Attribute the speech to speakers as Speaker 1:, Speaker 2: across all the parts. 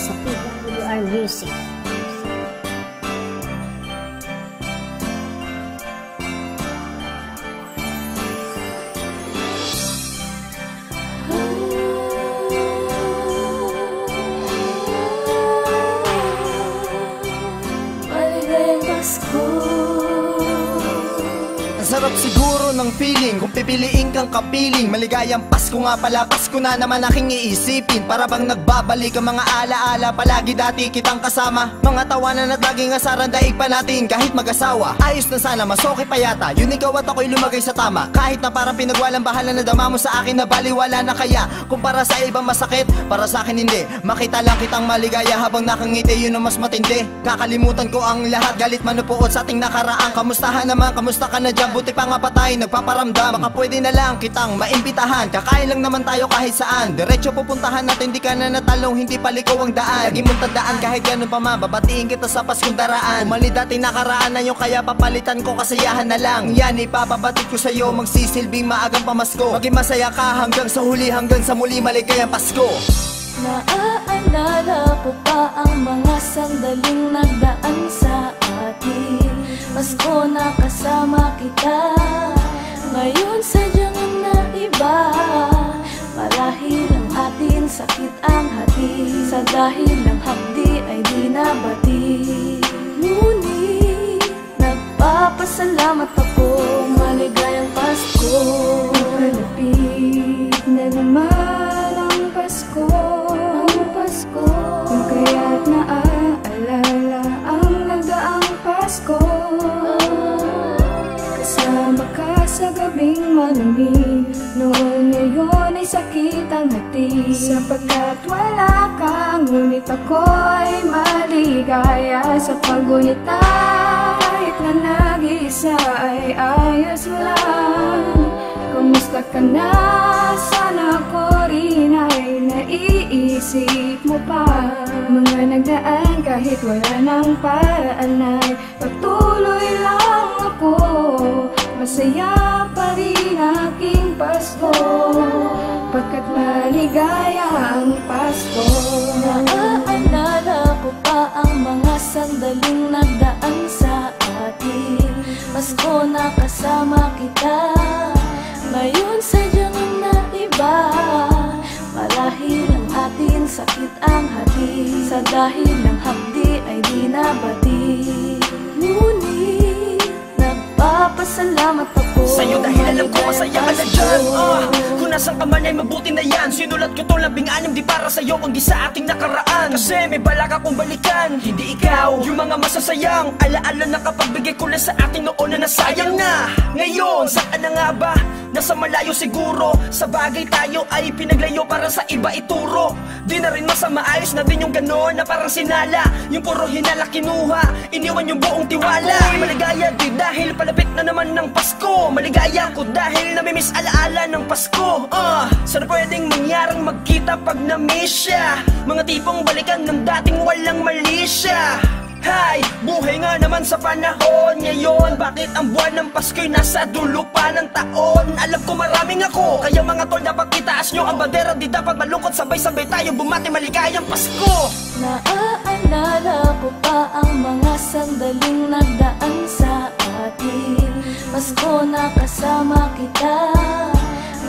Speaker 1: sa PWR Music.
Speaker 2: Sarap siguro ng feeling kung pipiliin kang kapiling. Maligayang Pasko nga pala, Pasko na naman aking iisipin. Para bang nagbabalik ang mga alaala, palagi dati kitang kasama. Mga tawanan at laging asaran, daig pa natin kahit mag-asawa. Ayos na sana, mas okay pa yata, yun ikaw at ako'y lumagay sa tama. Kahit na parang pinagwalang bahala na dama mo sa akin, na baliwala na kaya. Kung para sa ibang masakit, para sa akin hindi. Makita lang kitang maligaya habang nakangiti, yun ang mas matindi. Kakalimutan ko ang lahat, galit manupuot sa ating nakaraan. Kamustahan naman, kamusta ka na dyan? Buti pa nga patay, nagpaparamdam. Baka pwede na lang kitang maimbitahan. Kakain lang naman tayo kahit saan. Diretso pupuntahan natin, di ka na natalong, hindi palikaw ang daan. Lagi mong tandaan kahit ganun pa man, babatiin kita sa Paskong daraan. Umali dati nakaraan na yung kaya papalitan ko, kasiyahan na lang. Yan ipapabatid ko sa'yo, magsisilbing maagang pamasko. Maging masaya ka hanggang sa huli, hanggang sa muli, maligayang Pasko.
Speaker 3: Naaalala ko pa ang mga sandaling nagdaan sa atin. Pasko na kasama kita, ngayon sadyang naiba. Marahil ang atin sakit ang hati, sa dahil ng hapdi ay di nabati. Ngunit nagpapasalamat ako, maligayang Pasko. Malapit na naman ang Pasko, kung kaya't naaalala ang nagdaang Pasko. Kasama ka sa gabing malamig, noon ngayon ay sakit ang hati. Sapagkat wala ka, ngunit ako'y maligaya sa paggunita. Kahit na nag-iisa ay ayos lang. Kamusta ka na? Sana ako rin ay naiisip mo pa. Mga nagdaan kahit wala ng paraan ay patuloy lang ako. Masaya pa rin aking Pasko, pagkat maligaya ang Pasko. Naaalala ko pa ang mga sandaling nagdaan sa atin. Pasko na kasama kita, ngayon sadyang naiba. Marahil ang atin sakit ang hati, sa dahil ng hapdi ay di nabati. Ngunit nagpapasalamat ako
Speaker 4: sa'yo dahil alam ko masaya ka na dyan. Kung nasan ka man ay mabuti na yan. Sinulat ko tong 16 di para sa'yo kundi sa ating nakaraan. Kasi may balak akong balikan, hindi ikaw. Yung mga masasayang alaala na kapagbigay ko lang sa ating noon na nasayang na. Ngayon, saan na nga ba? Nasa malayo siguro. Sa bagay tayo ay pinaglayo para sa iba ituro. Di na rin masama, ayos na din yung ganon na parang sinala. Yung puro hinala kinuha, iniwan yung buong tiwala. Ako'y maligaya di dahil palapit na naman ng Pasko. Maligaya ko dahil namimiss alaala ng Pasko. Sana pwedeng mangyaring magkita pag na-miss siya. Mga tipong balikan ng dating walang mali siya. Hay, buhay nga naman sa panahon ngayon. Bakit ang buwan ng Pasko'y nasa dulo pa ng taon? Alam ko maraming ako, kaya mga tol dapat itaas nyo ang bandera. Di dapat malungkot, sabay-sabay tayo bumati, maligayang Pasko.
Speaker 3: Naaalala ko pa ang mga sandaling nagdaan sa atin. Pasko na kasama kita,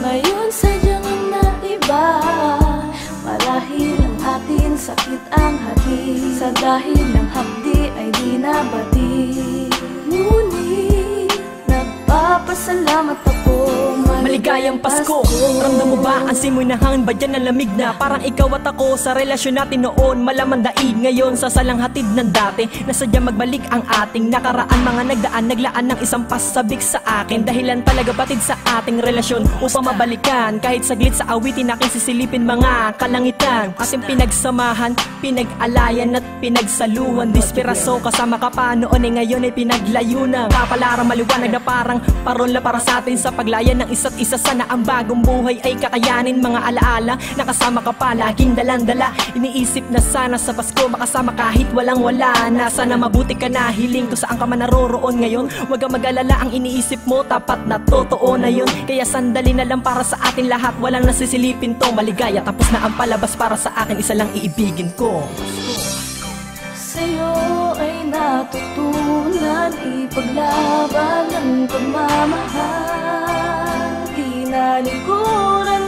Speaker 3: ngayon sadyang naiba. Marahil ang atin sakit ang hati, sa dahil ng hapdi ay di nabati. Ngunit nagpapasalamat ako,
Speaker 4: maligayang Pasko. Ramdam mo ba ang simoy ng hangin ba dyan na lamig na? Parang ikaw at ako sa relasyon natin noon malaman daig. Ngayon sa salang hatid ng dati, nasadya magbalik ang ating nakaraan. Mga nagdaan, naglaan ng isang pasabik sa akin. Dahilan talaga batid sa ating relasyon upang mabalikan. Kahit saglit sa awitin aking sisilipin mga kalangitan. Ating pinagsamahan, pinag-alayan at pinagsaluhan. Dispiraso kasama ka pa noon ngayon ay pinaglayo na. Kapalarang maliwanag na parang parola para sa atin sa paglayan ng isa't
Speaker 5: bawat isa. Sana ang bagong buhay ay kakayanin. Mga alaala, nakasama ka pa, laging dalandala. Iniisip na sana sa Pasko makasama kahit walang wala na. Sana mabuti ka na, hiling ko saan ka man naroroon ngayon. Huwag kang mag-alala, ang iniisip mo tapat na totoo na yun. Kaya sandali na lang para sa atin lahat, walang nasisilipin to. Maligaya, tapos na ang palabas para sa akin, isa lang iibigin ko.
Speaker 3: Sa'yo ay natutunan ipaglaban ng pagmamahal. Tinalikuran